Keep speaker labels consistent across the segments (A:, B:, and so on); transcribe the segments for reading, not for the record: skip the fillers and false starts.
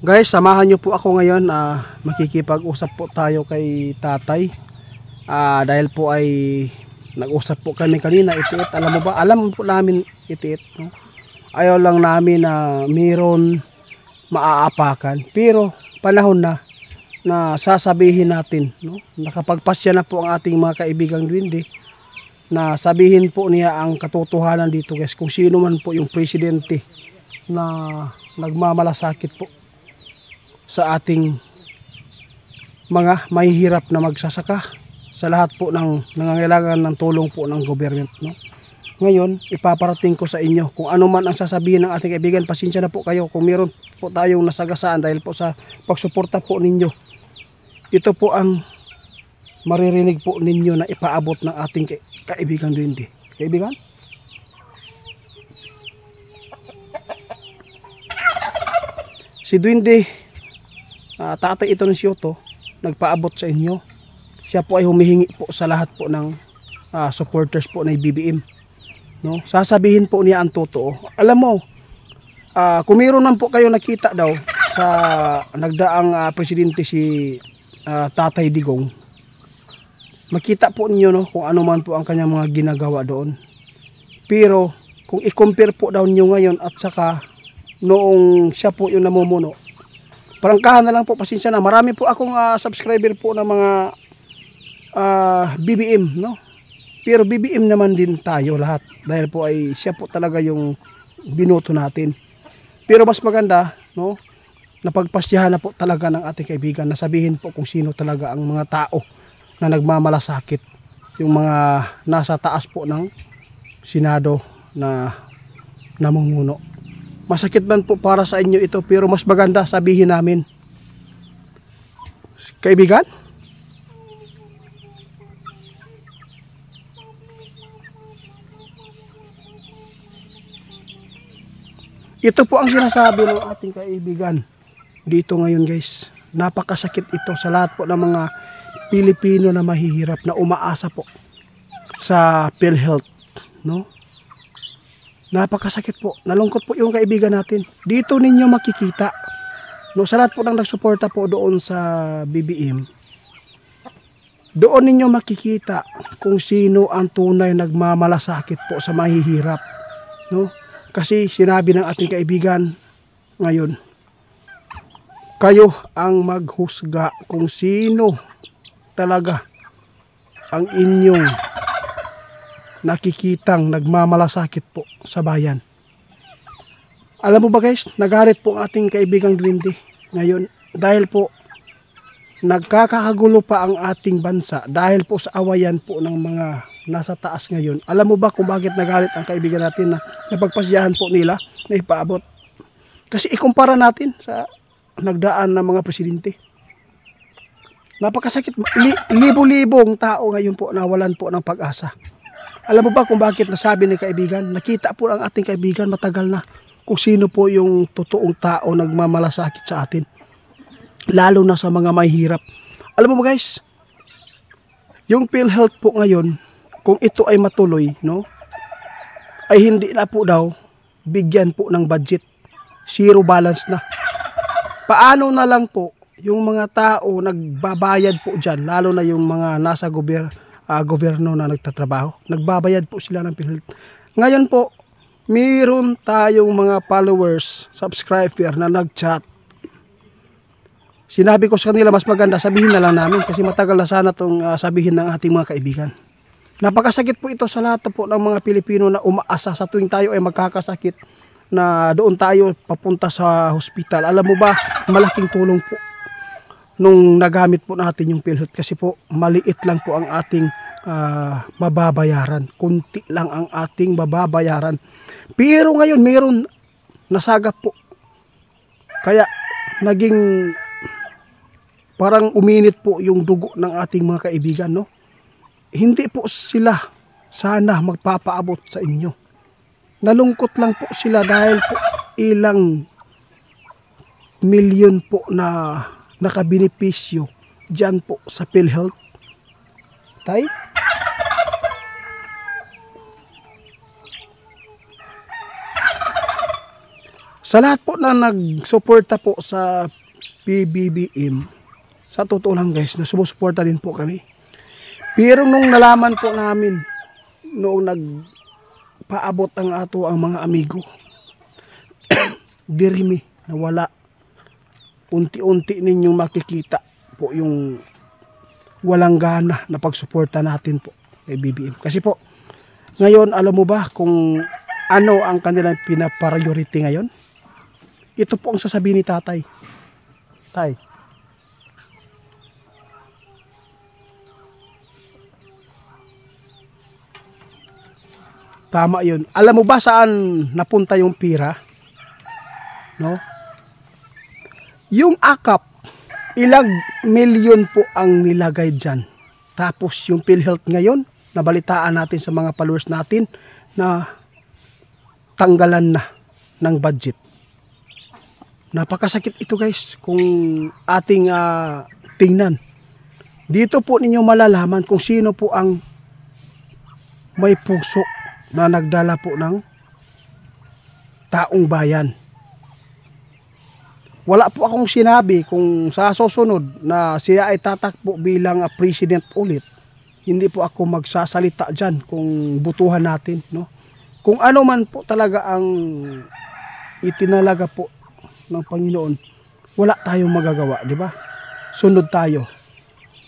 A: Guys, samahan nyo po ako ngayon. Makikipag-usap po tayo kay tatay. Dahil po ay nag-usap po kami kanina, itiit. Alam mo ba? Alam po namin itiit. No? Ayaw lang namin na mayroon maaapakan. Pero panahon na sasabihin natin. No? Nakapagpasya na po ang ating mga kaibigang duwende na sabihin po niya ang katotohanan dito guys. Kung sino man po yung presidente na nagmamalasakit po sa ating mga mahihirap na magsasaka sa lahat po ng nangangailangan ng tulong po ng government. No? Ngayon, ipaparating ko sa inyo kung ano man ang sasabihin ng ating kaibigan. Pasensya na po kayo kung meron po tayong nasagasaan dahil po sa pagsuporta po ninyo. Ito po ang maririnig po ninyo na ipaabot ng ating kaibigan duwende. Kaibigan? Si duwende, tatay ito ng Siyoto, nagpaabot sa inyo. Siya po ay humihingi po sa lahat po ng supporters po ng BBM. No? Sasabihin po niya ang totoo. Alam mo, kung mayroon man po kayo nakita daw sa nagdaang presidente si Tatay Digong, makita po niyo no, kung ano man po ang kanyang mga ginagawa doon. Pero kung i-compare po daw niyo ngayon at saka noong siya po yung namumuno, parangkahan na lang po, pasensya na. Marami po akong subscriber po ng mga BBM, no? Pero BBM naman din tayo lahat dahil po ay siya po talaga yung binoto natin. Pero mas maganda, no? Napagpasyahan na po talaga ng ating kaibigan na sabihin po kung sino talaga ang mga tao na nagmamalasakit, yung mga nasa taas po ng Senado na namumuno. Masakit man po para sa inyo ito, pero mas maganda sabihin namin. Kaibigan? Ito po ang sinasabi ng ating kaibigan dito ngayon guys. Napakasakit ito sa lahat po ng mga Pilipino na mahihirap na umaasa po sa PhilHealth, no? Napakasakit po. Nalungkot po yung kaibigan natin. Dito ninyo makikita. No, sa lahat po ng nagsuporta po doon sa BBM. Doon ninyo makikita kung sino ang tunay nagmamalasakit po sa mahihirap. No? Kasi sinabi ng ating kaibigan ngayon, kayo ang maghusga kung sino talaga ang inyong nakikitang nagmamalasakit po sa bayan. Alam mo ba guys, nagalit po ang ating kaibigang duwende ngayon dahil po nagkakagulo pa ang ating bansa dahil po sa awayan po ng mga nasa taas ngayon. Alam mo ba kung bakit nagalit ang kaibigan natin na napagpasyahan po nila na ipaabot? Kasi ikumpara natin sa nagdaan ng mga presidente. Napakasakit. Libo-libong tao ngayon po nawalan po ng pag-asa. Alam mo ba kung bakit nasabi ng kaibigan? Nakita po ang ating kaibigan matagal na kung sino po yung totoong tao nagmamalasakit sa atin. Lalo na sa mga mahihirap. Alam mo guys, yung PhilHealth po ngayon, kung ito ay matuloy, no, ay hindi na po daw bigyan po ng budget. Zero balance na. Paano na lang po yung mga tao nagbabayad po dyan, lalo na yung mga nasa gobyerno na nagtatrabaho, nagbabayad po sila ng PhilHealth. Ngayon po, mayroon tayong mga followers, subscriber na nag-chat. Sinabi ko sa kanila, mas maganda sabihin na lang namin kasi matagal na sana itong sabihin ng ating mga kaibigan. Napakasakit po ito sa lahat po ng mga Pilipino na umaasa sa tuwing tayo ay magkakasakit na doon tayo papunta sa hospital. Alam mo ba, malaking tulong po nung nagamit po natin yung PhilHealth kasi po maliit lang po ang ating mababayaran. Kunti lang ang ating mababayaran. Pero ngayon mayroon nasagap po. Kaya naging parang uminit po yung dugo ng ating mga kaibigan, no? Hindi po sila sana magpapaabot sa inyo. Nalungkot lang po sila dahil po ilang milyon po na nakabenepisyo dyan po sa PhilHealth. Tay? Sa lahat po na nagsuporta po sa PBBM, sa totoo lang guys, na sumusuporta din po kami. Pero nung nalaman po namin, noong nagpaabot ang ato ang mga amigo, dirimi, nawala. Unti-unti ninyong makikita po yung walang gana na pagsuporta natin po kay BBM. Kasi po, ngayon alam mo ba kung ano ang kanilang pinapriority ngayon? Ito po ang sasabihin ni tatay. Tay, tama yun. Alam mo ba saan napunta yung pira? No? Yung akap, ilang milyon po ang nilagay dyan. Tapos yung PhilHealth ngayon, nabalitaan natin sa mga followers natin na tanggalan na ng budget. Napakasakit ito guys kung ating tingnan. Dito po ninyo malalaman kung sino po ang may puso na nagdala po ng taong bayan. Wala po akong sinabi kung sa susunod na siya ay tatakbo bilang president ulit. Hindi po ako magsasalita dyan kung butuhan natin. No? Kung ano man po talaga ang itinalaga po ng Panginoon, wala tayong magagawa, di ba? Sunod tayo.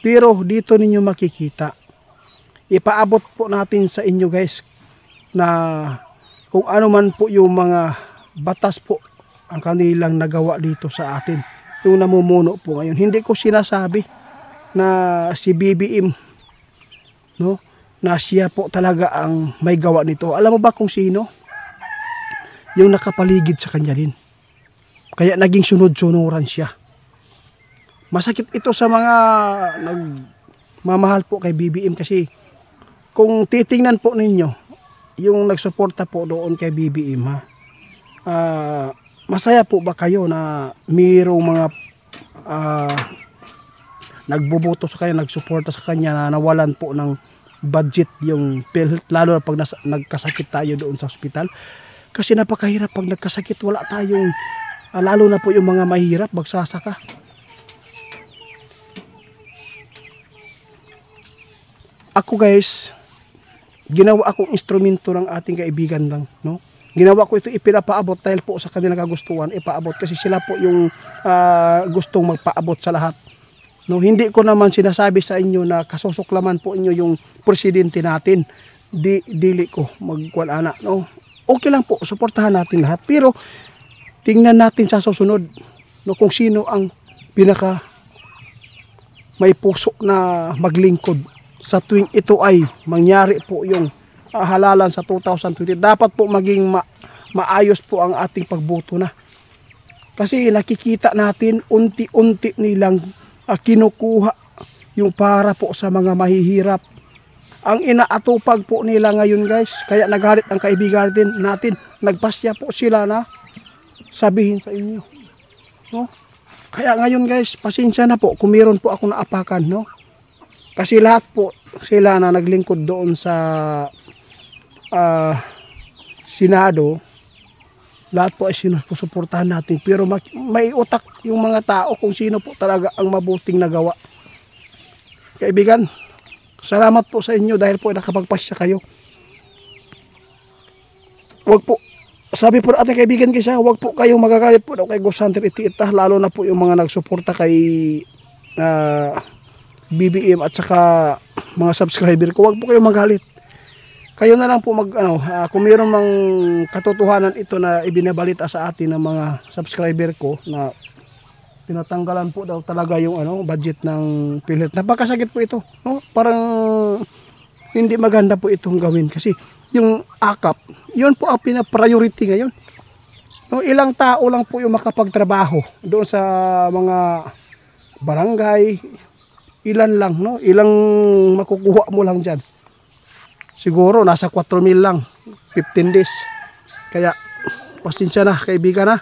A: Pero dito ninyo makikita, ipaabot po natin sa inyo guys na kung ano man po yung mga batas po ang kanilang nagawa dito sa atin, yung namumuno po ngayon. Hindi ko sinasabi na si BBM, no, na siya po talaga ang may gawa nito. Alam mo ba kung sino? Yung nakapaligid sa kanya din. Kaya naging sunod-sunuran siya. Masakit ito sa mga nagmamahal po kay BBM kasi kung titingnan po ninyo yung nagsuporta po doon kay BBM, masaya po ba kayo na mayroong mga nagboboto sa kanya, nagsuporta sa kanya na nawalan po ng budget yung PhilHealth, lalo na pag nagkasakit tayo doon sa ospital? Kasi napakahirap pag nagkasakit, wala tayong lalo na po yung mga mahirap magsasaka. Ako guys, ginawa akong instrumento ng ating kaibigan lang, no? Ginawa ko ito, ipinapaabot dahil po sa kanilang kagustuhan, ipaabot kasi sila po yung gustong magpaabot sa lahat. No, hindi ko naman sinasabi sa inyo na kasusuklaman po inyo yung presidente natin. Dili ko magkuan-ana, no? Okay lang po, suportahan natin lahat. Pero tingnan natin sa susunod, no, kung sino ang pinaka may puso na maglingkod sa tuwing ito ay mangyari po yung halalan sa 2020. Dapat po maging maayos po ang ating pagboto na. Kasi nakikita natin unti-unti nilang kinukuha yung para po sa mga mahihirap. Ang inaatupag po nila ngayon guys, kaya nagalit ang kaibigan natin. Nagpasya po sila na sabihin sa inyo. No? Kaya ngayon guys, pasensya na po kung meron po ako naapakan, no? Kasi lahat po sila na naglingkod doon sa Senado, lahat po ay sinusuportahan natin. Pero may utak yung mga tao kung sino po talaga ang mabuting nagawa. Kaibigan, salamat po sa inyo dahil po nakapagpasya kayo. Wag po, sabi po ating kaibigan kaysa, wag po kayong magagalit po daw kay Ghost Hunter Itiita, lalo na po yung mga nagsuporta kay BBM at saka mga subscriber ko. Wag po kayong magalit. Kayo na lang po kung mayroon mang katotohanan ito na ibinabalita sa atin ng mga subscriber ko na tinatanggalan po daw talaga yung budget ng PhilHealth. Napakasakit po ito, no? Parang hindi maganda po itong gawin kasi yung akap, yun po ang pina-priority ngayon. No, ilang tao lang po yung makapagtrabaho doon sa mga barangay, ilan lang, no? Ilang makukuha mo lang diyan. Siguro nasa 4,000 lang, 15 days. Kaya pasensya na kaibigan na.